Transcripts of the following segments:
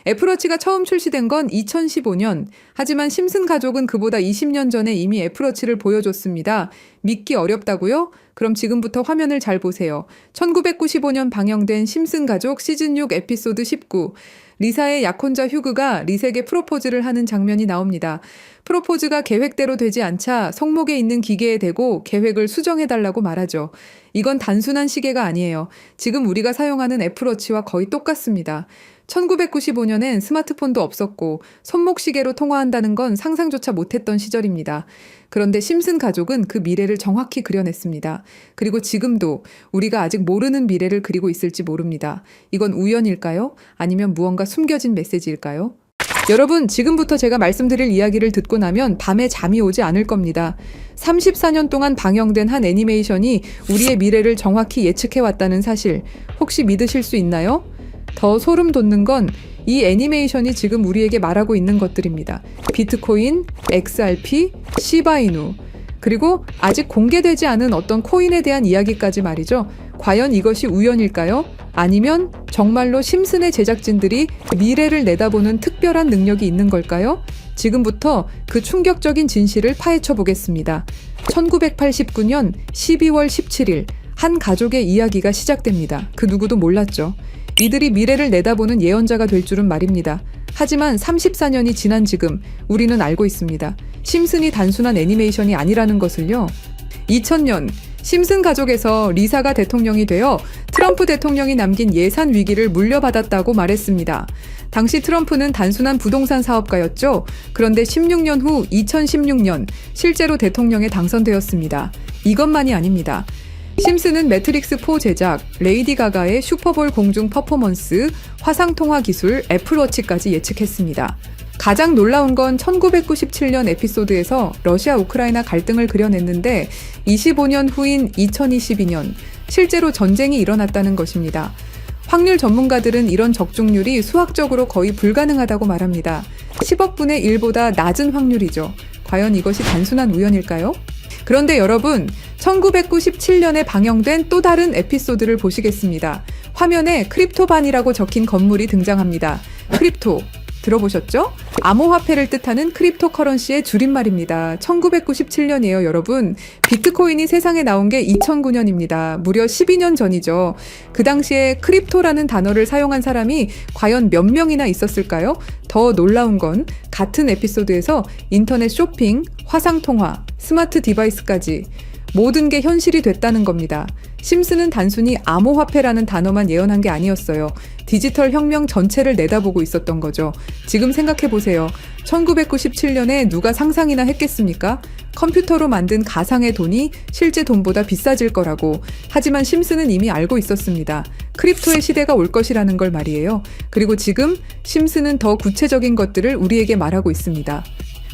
애플워치가 처음 출시된 건 2015년. 하지만 심슨 가족은 그보다 20년 전에 이미 애플워치를 보여줬습니다. 믿기 어렵다고요? 그럼 지금부터 화면을 잘 보세요. 1995년 방영된 심슨 가족 시즌 6 에피소드 19. 리사의 약혼자 휴그가 리색에 프로포즈를 하는 장면이 나옵니다. 프로포즈가 계획대로 되지 않자 성목에 있는 기계에 대고 계획을 수정해달라고 말하죠. 이건 단순한 시계가 아니에요. 지금 우리가 사용하는 애플워치와 거의 똑같습니다. 1995년엔 스마트폰도 없었고 손목시계로 통화한다는 건 상상조차 못했던 시절입니다. 그런데 심슨 가족은 그 미래를 정확히 그려냈습니다. 그리고 지금도 우리가 아직 모르는 미래를 그리고 있을지 모릅니다. 이건 우연일까요? 아니면 무언가 숨겨진 메시지일까요? 여러분, 지금부터 제가 말씀드릴 이야기를 듣고 나면 밤에 잠이 오지 않을 겁니다. 34년 동안 방영된 한 애니메이션이 우리의 미래를 정확히 예측해왔다는 사실, 혹시 믿으실 수 있나요? 더 소름 돋는 건 이 애니메이션이 지금 우리에게 말하고 있는 것들입니다. 비트코인, XRP, 시바이누, 그리고 아직 공개되지 않은 어떤 코인에 대한 이야기까지 말이죠. 과연 이것이 우연일까요? 아니면 정말로 심슨의 제작진들이 미래를 내다보는 특별한 능력이 있는 걸까요? 지금부터 그 충격적인 진실을 파헤쳐 보겠습니다. 1989년 12월 17일 한 가족의 이야기가 시작됩니다. 그 누구도 몰랐죠. 이들이 미래를 내다보는 예언자가 될 줄은 말입니다. 하지만 34년이 지난 지금 우리는 알고 있습니다. 심슨이 단순한 애니메이션이 아니라는 것을요. 2000년 심슨 가족에서 리사가 대통령이 되어 트럼프 대통령이 남긴 예산 위기를 물려받았다고 말했습니다. 당시 트럼프는 단순한 부동산 사업가였죠. 그런데 16년 후 2016년 실제로 대통령에 당선되었습니다. 이것만이 아닙니다. 심슨은 매트릭스4 제작, 레이디 가가의 슈퍼볼 공중 퍼포먼스, 화상통화 기술, 애플워치까지 예측했습니다. 가장 놀라운 건 1997년 에피소드에서 러시아 우크라이나 갈등을 그려냈는데 25년 후인 2022년 실제로 전쟁이 일어났다는 것입니다. 확률 전문가들은 이런 적중률이 수학적으로 거의 불가능하다고 말합니다. 10억 분의 1보다 낮은 확률이죠. 과연 이것이 단순한 우연일까요? 그런데 여러분, 1997년에 방영된 또 다른 에피소드를 보시겠습니다. 화면에 크립토반이라고 적힌 건물이 등장합니다. 크립토, 들어보셨죠? 암호화폐를 뜻하는 크립토커런시의 줄임말입니다. 1997년이에요, 여러분. 비트코인이 세상에 나온 게 2009년입니다. 무려 12년 전이죠. 그 당시에 크립토라는 단어를 사용한 사람이 과연 몇 명이나 있었을까요? 더 놀라운 건 같은 에피소드에서 인터넷 쇼핑, 화상통화, 스마트 디바이스까지 모든 게 현실이 됐다는 겁니다. 심슨은 단순히 암호화폐라는 단어만 예언한 게 아니었어요. 디지털 혁명 전체를 내다보고 있었던 거죠. 지금 생각해보세요. 1997년에 누가 상상이나 했겠습니까? 컴퓨터로 만든 가상의 돈이 실제 돈보다 비싸질 거라고. 하지만 심슨은 이미 알고 있었습니다. 크립토의 시대가 올 것이라는 걸 말이에요. 그리고 지금 심슨은 더 구체적인 것들을 우리에게 말하고 있습니다.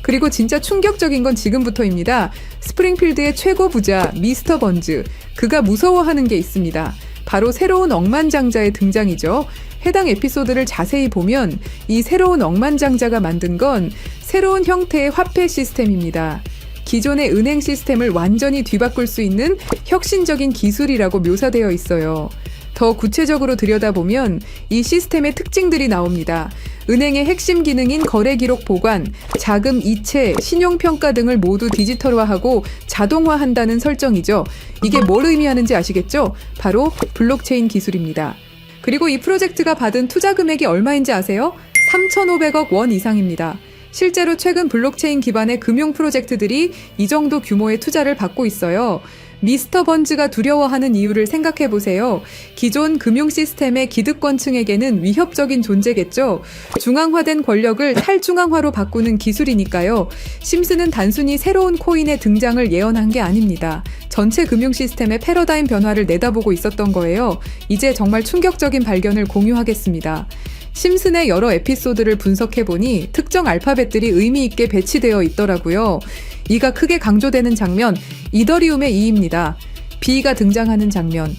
그리고 진짜 충격적인 건 지금부터입니다. 스프링필드의 최고 부자 미스터 번즈, 그가 무서워하는 게 있습니다. 바로 새로운 억만장자의 등장이죠. 해당 에피소드를 자세히 보면 이 새로운 억만장자가 만든 건 새로운 형태의 화폐 시스템입니다. 기존의 은행 시스템을 완전히 뒤바꿀 수 있는 혁신적인 기술이라고 묘사되어 있어요. 더 구체적으로 들여다보면 이 시스템의 특징들이 나옵니다. 은행의 핵심 기능인 거래 기록 보관, 자금 이체, 신용평가 등을 모두 디지털화하고 자동화한다는 설정이죠. 이게 뭘 의미하는지 아시겠죠? 바로 블록체인 기술입니다. 그리고 이 프로젝트가 받은 투자 금액이 얼마인지 아세요? 3,500억 원 이상입니다. 실제로 최근 블록체인 기반의 금융 프로젝트들이 이 정도 규모의 투자를 받고 있어요. 미스터 번즈가 두려워하는 이유를 생각해보세요. 기존 금융 시스템의 기득권층에게는 위협적인 존재겠죠. 중앙화된 권력을 탈중앙화로 바꾸는 기술이니까요. 심슨은 단순히 새로운 코인의 등장을 예언한 게 아닙니다. 전체 금융 시스템의 패러다임 변화를 내다보고 있었던 거예요. 이제 정말 충격적인 발견을 공유하겠습니다. 심슨의 여러 에피소드를 분석해보니 특정 알파벳들이 의미 있게 배치되어 있더라고요. 이가 크게 강조되는 장면, 이더리움의 E입니다. B가 등장하는 장면,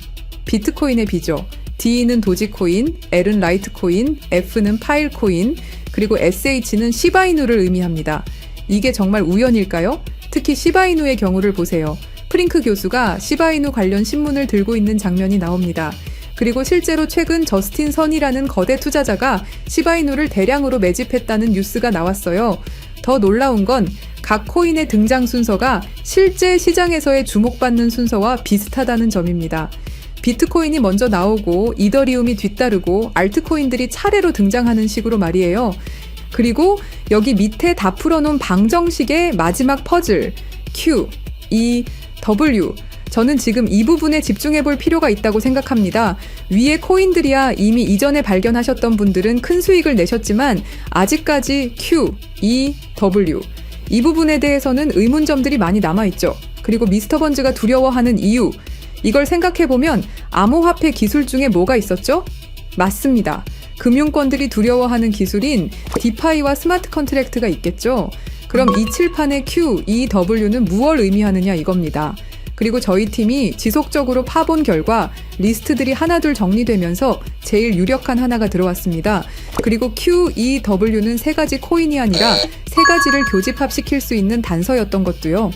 비트코인의 B죠. D는 도지코인, L은 라이트코인, F는 파일코인, 그리고 SH는 시바이누를 의미합니다. 이게 정말 우연일까요? 특히 시바이누의 경우를 보세요. 프링크 교수가 시바이누 관련 신문을 들고 있는 장면이 나옵니다. 그리고 실제로 최근 저스틴 선이라는 거대 투자자가 시바이누를 대량으로 매집했다는 뉴스가 나왔어요. 더 놀라운 건 각 코인의 등장 순서가 실제 시장에서의 주목받는 순서와 비슷하다는 점입니다. 비트코인이 먼저 나오고 이더리움이 뒤따르고 알트코인들이 차례로 등장하는 식으로 말이에요. 그리고 여기 밑에 다 풀어놓은 방정식의 마지막 퍼즐 Q, E, W 저는 지금 이 부분에 집중해 볼 필요가 있다고 생각합니다. 위에 코인들이야 이미 이전에 발견하셨던 분들은 큰 수익을 내셨지만 아직까지 Q, E, W 이 부분에 대해서는 의문점들이 많이 남아있죠. 그리고 미스터 번즈가 두려워하는 이유 이걸 생각해보면 암호화폐 기술 중에 뭐가 있었죠? 맞습니다. 금융권들이 두려워하는 기술인 디파이와 스마트 컨트랙트가 있겠죠. 그럼 이 칠판의 Q, E, W는 무엇을 의미하느냐 이겁니다. 그리고 저희 팀이 지속적으로 파본 결과 리스트들이 하나둘 정리되면서 제일 유력한 하나가 들어왔습니다. 그리고 Q, E, W는 세 가지 코인이 아니라 세 가지를 교집합시킬 수 있는 단서였던 것도요.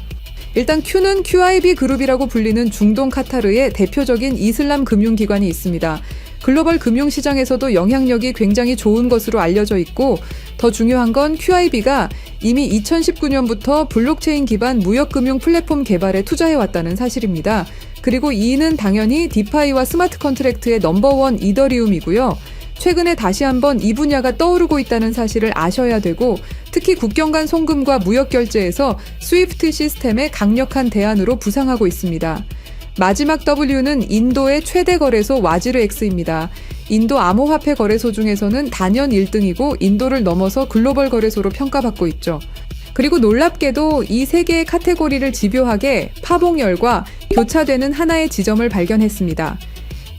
일단 Q는 QIB 그룹이라고 불리는 중동 카타르의 대표적인 이슬람 금융기관이 있습니다. 글로벌 금융시장에서도 영향력이 굉장히 좋은 것으로 알려져 있고 더 중요한 건 QIB가 이미 2019년부터 블록체인 기반 무역금융 플랫폼 개발에 투자해왔다는 사실입니다. 그리고 E는 당연히 디파이와 스마트 컨트랙트의 넘버원 이더리움이고요. 최근에 다시 한번 이 분야가 떠오르고 있다는 사실을 아셔야 되고 특히 국경 간 송금과 무역 결제에서 스위프트 시스템의 강력한 대안으로 부상하고 있습니다. 마지막 W는 인도의 최대 거래소 와지르X입니다. 인도 암호화폐 거래소 중에서는 단연 1등이고 인도를 넘어서 글로벌 거래소로 평가받고 있죠. 그리고 놀랍게도 이 세 개의 카테고리를 집요하게 파봉열과 교차되는 하나의 지점을 발견했습니다.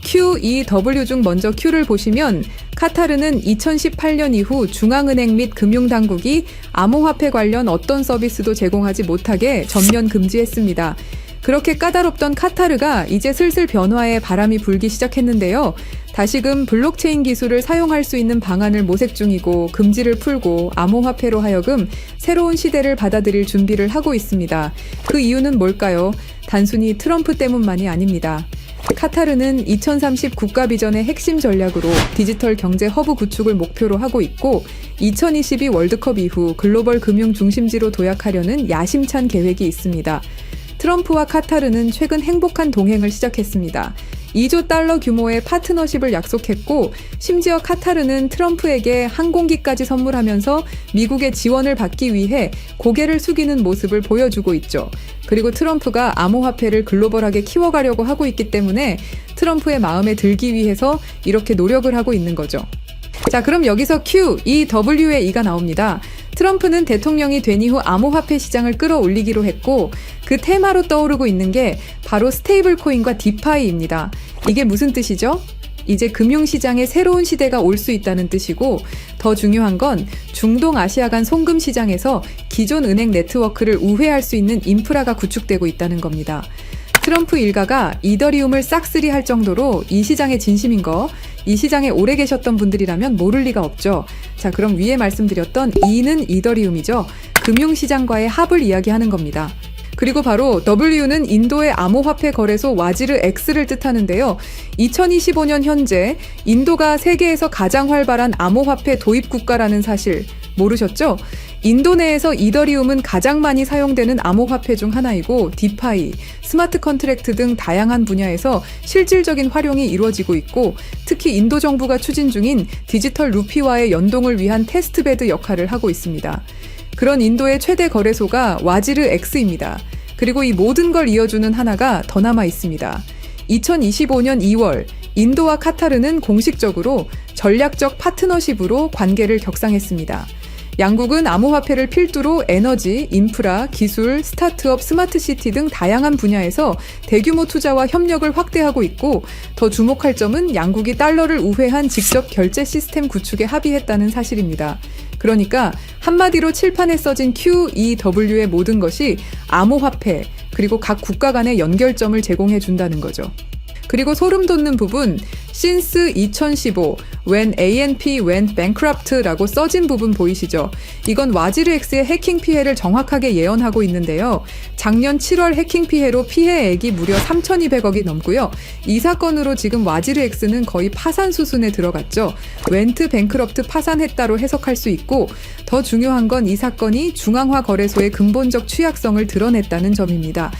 Q, E, W 중 먼저 Q를 보시면 카타르는 2018년 이후 중앙은행 및 금융당국이 암호화폐 관련 어떤 서비스도 제공하지 못하게 전면 금지했습니다. 그렇게 까다롭던 카타르가 이제 슬슬 변화의 바람이 불기 시작했는데요. 다시금 블록체인 기술을 사용할 수 있는 방안을 모색 중이고 금지를 풀고 암호화폐로 하여금 새로운 시대를 받아들일 준비를 하고 있습니다. 그 이유는 뭘까요? 단순히 트럼프 때문만이 아닙니다. 카타르는 2030 국가 비전의 핵심 전략으로 디지털 경제 허브 구축을 목표로 하고 있고 2022 월드컵 이후 글로벌 금융 중심지로 도약하려는 야심찬 계획이 있습니다. 트럼프와 카타르는 최근 행복한 동행을 시작했습니다. 2조 달러 규모의 파트너십을 약속했고 심지어 카타르는 트럼프에게 항공기까지 선물하면서 미국의 지원을 받기 위해 고개를 숙이는 모습을 보여주고 있죠. 그리고 트럼프가 암호화폐를 글로벌하게 키워가려고 하고 있기 때문에 트럼프의 마음에 들기 위해서 이렇게 노력을 하고 있는 거죠. 자, 그럼 여기서 Q, E, W의 E가 나옵니다. 트럼프는 대통령이 된 이후 암호화폐 시장을 끌어올리기로 했고 그 테마로 떠오르고 있는 게 바로 스테이블 코인과 디파이입니다. 이게 무슨 뜻이죠? 이제 금융시장에 새로운 시대가 올 수 있다는 뜻이고 더 중요한 건 중동 아시아 간 송금 시장에서 기존 은행 네트워크를 우회할 수 있는 인프라가 구축되고 있다는 겁니다. 트럼프 일가가 이더리움을 싹쓸이 할 정도로 이 시장에 진심인 거, 이 시장에 오래 계셨던 분들이라면 모를 리가 없죠. 자, 그럼 위에 말씀드렸던 E는 이더리움이죠. 금융시장과의 합을 이야기하는 겁니다. 그리고 바로 W는 인도의 암호화폐 거래소 와지르X를 뜻하는데요. 2025년 현재 인도가 세계에서 가장 활발한 암호화폐 도입 국가라는 사실 모르셨죠? 인도 내에서 이더리움은 가장 많이 사용되는 암호화폐 중 하나이고 디파이, 스마트 컨트랙트 등 다양한 분야에서 실질적인 활용이 이루어지고 있고 특히 인도 정부가 추진 중인 디지털 루피와의 연동을 위한 테스트베드 역할을 하고 있습니다. 그런 인도의 최대 거래소가 와지르X입니다. 그리고 이 모든 걸 이어주는 하나가 더 남아 있습니다. 2025년 2월 인도와 카타르는 공식적으로 전략적 파트너십으로 관계를 격상했습니다. 양국은 암호화폐를 필두로 에너지, 인프라, 기술, 스타트업, 스마트시티 등 다양한 분야에서 대규모 투자와 협력을 확대하고 있고 더 주목할 점은 양국이 달러를 우회한 직접 결제 시스템 구축에 합의했다는 사실입니다. 그러니까 한마디로 칠판에 써진 Q, E, W의 모든 것이 암호화폐 그리고 각 국가 간의 연결점을 제공해 준다는 거죠. 그리고 소름 돋는 부분, since 2015, when ANP went bankrupt라고 써진 부분 보이시죠? 이건 와지르X의 해킹 피해를 정확하게 예언하고 있는데요. 작년 7월 해킹 피해로 피해액이 무려 3,200억이 넘고요. 이 사건으로 지금 와지르X는 거의 파산 수순에 들어갔죠. went bankrupt 파산했다로 해석할 수 있고, 더 중요한 건 이 사건이 중앙화 거래소의 근본적 취약성을 드러냈다는 점입니다.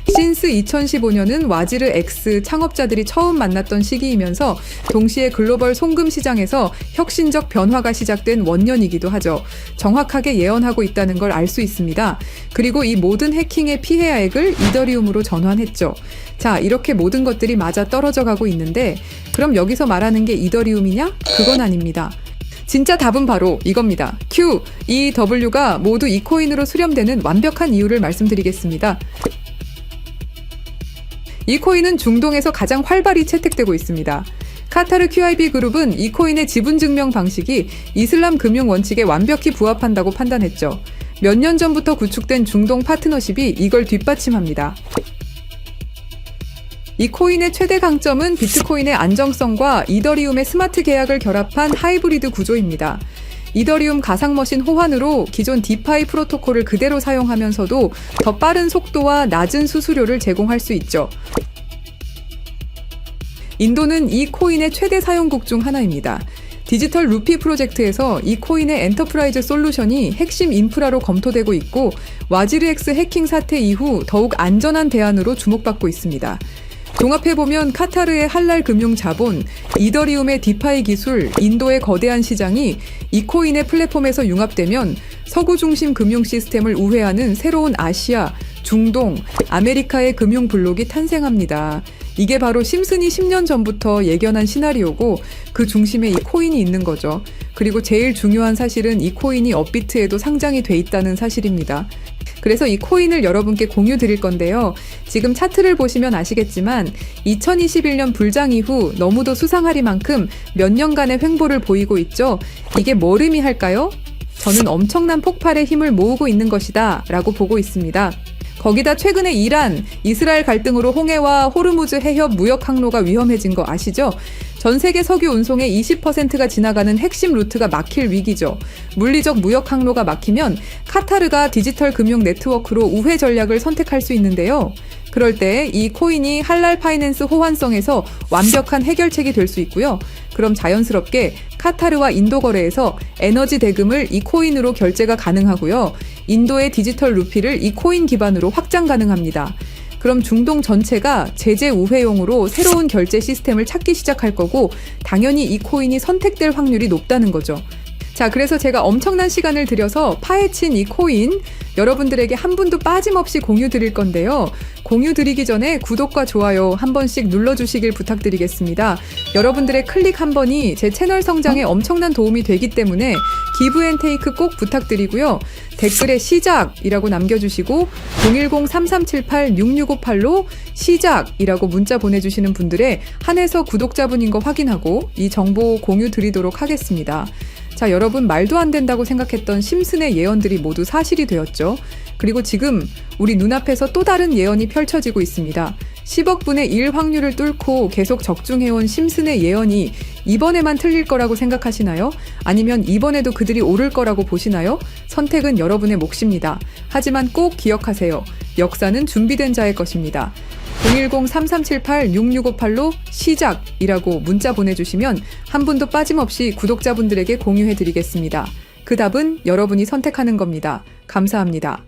since 2015년은 와지르 X 창업자들이 처음 만났던 시기이면서 동시에 글로벌 송금 시장에서 혁신적 변화가 시작된 원년이기도 하죠. 정확하게 예언하고 있다는 걸 알 수 있습니다. 그리고 이 모든 해킹의 피해액을 이더리움으로 전환했죠. 자, 이렇게 모든 것들이 맞아 떨어져 가고 있는데 그럼 여기서 말하는 게 이더리움이냐? 그건 아닙니다. 진짜 답은 바로 이겁니다. Q, E, W가 모두 이 코인으로 수렴되는 완벽한 이유를 말씀드리겠습니다. 이 코인은 중동에서 가장 활발히 채택되고 있습니다. 카타르 QIB 그룹은 이 코인의 지분 증명 방식이 이슬람 금융 원칙에 완벽히 부합한다고 판단했죠. 몇 년 전부터 구축된 중동 파트너십이 이걸 뒷받침합니다. 이 코인의 최대 강점은 비트코인의 안정성과 이더리움의 스마트 계약을 결합한 하이브리드 구조입니다. 이더리움 가상머신 호환으로 기존 디파이 프로토콜을 그대로 사용하면서도 더 빠른 속도와 낮은 수수료를 제공할 수 있죠. 인도는 이 코인의 최대 사용국 중 하나입니다. 디지털 루피 프로젝트에서 이 코인의 엔터프라이즈 솔루션이 핵심 인프라로 검토되고 있고 와지르X 해킹 사태 이후 더욱 안전한 대안으로 주목받고 있습니다. 종합해보면 카타르의 할랄 금융 자본, 이더리움의 디파이 기술, 인도의 거대한 시장이 이 코인의 플랫폼에서 융합되면 서구 중심 금융 시스템을 우회하는 새로운 아시아, 중동, 아메리카의 금융 블록이 탄생합니다. 이게 바로 심슨이 10년 전부터 예견한 시나리오고 그 중심에 이 코인이 있는 거죠. 그리고 제일 중요한 사실은 이 코인이 업비트에도 상장이 돼 있다는 사실입니다. 그래서 이 코인을 여러분께 공유 드릴 건데요. 지금 차트를 보시면 아시겠지만 2021년 불장 이후 너무도 수상하리만큼 몇 년간의 횡보를 보이고 있죠. 이게 뭘 의미할까요? 저는 엄청난 폭발의 힘을 모으고 있는 것이다 라고 보고 있습니다. 거기다 최근에 이란, 이스라엘 갈등으로 홍해와 호르무즈 해협 무역 항로가 위험해진 거 아시죠? 전 세계 석유 운송의 20%가 지나가는 핵심 루트가 막힐 위기죠. 물리적 무역 항로가 막히면 카타르가 디지털 금융 네트워크로 우회 전략을 선택할 수 있는데요. 그럴 때 이 코인이 할랄 파이낸스 호환성에서 완벽한 해결책이 될 수 있고요. 그럼 자연스럽게 카타르와 인도 거래에서 에너지 대금을 이 코인으로 결제가 가능하고요. 인도의 디지털 루피를 이 코인 기반으로 확장 가능합니다. 그럼 중동 전체가 제재 우회용으로 새로운 결제 시스템을 찾기 시작할 거고 당연히 이 코인이 선택될 확률이 높다는 거죠. 자, 그래서 제가 엄청난 시간을 들여서 파헤친 이 코인 여러분들에게 한 분도 빠짐없이 공유 드릴 건데요. 공유 드리기 전에 구독과 좋아요 한 번씩 눌러주시길 부탁드리겠습니다. 여러분들의 클릭 한 번이 제 채널 성장에 엄청난 도움이 되기 때문에 기브앤테이크 꼭 부탁드리고요. 댓글에 시작이라고 남겨주시고 010-3378-6658로 시작이라고 문자 보내주시는 분들의 한해서 구독자분인 거 확인하고 이 정보 공유 드리도록 하겠습니다. 자, 여러분 말도 안 된다고 생각했던 심슨의 예언들이 모두 사실이 되었죠. 그리고 지금 우리 눈앞에서 또 다른 예언이 펼쳐지고 있습니다. 10억 분의 1 확률을 뚫고 계속 적중해온 심슨의 예언이 이번에만 틀릴 거라고 생각하시나요? 아니면 이번에도 그들이 오를 거라고 보시나요? 선택은 여러분의 몫입니다. 하지만 꼭 기억하세요. 역사는 준비된 자의 것입니다. 010-3378-6658로 시작이라고 문자 보내주시면 한 분도 빠짐없이 구독자분들에게 공유해드리겠습니다. 그 답은 여러분이 선택하는 겁니다. 감사합니다.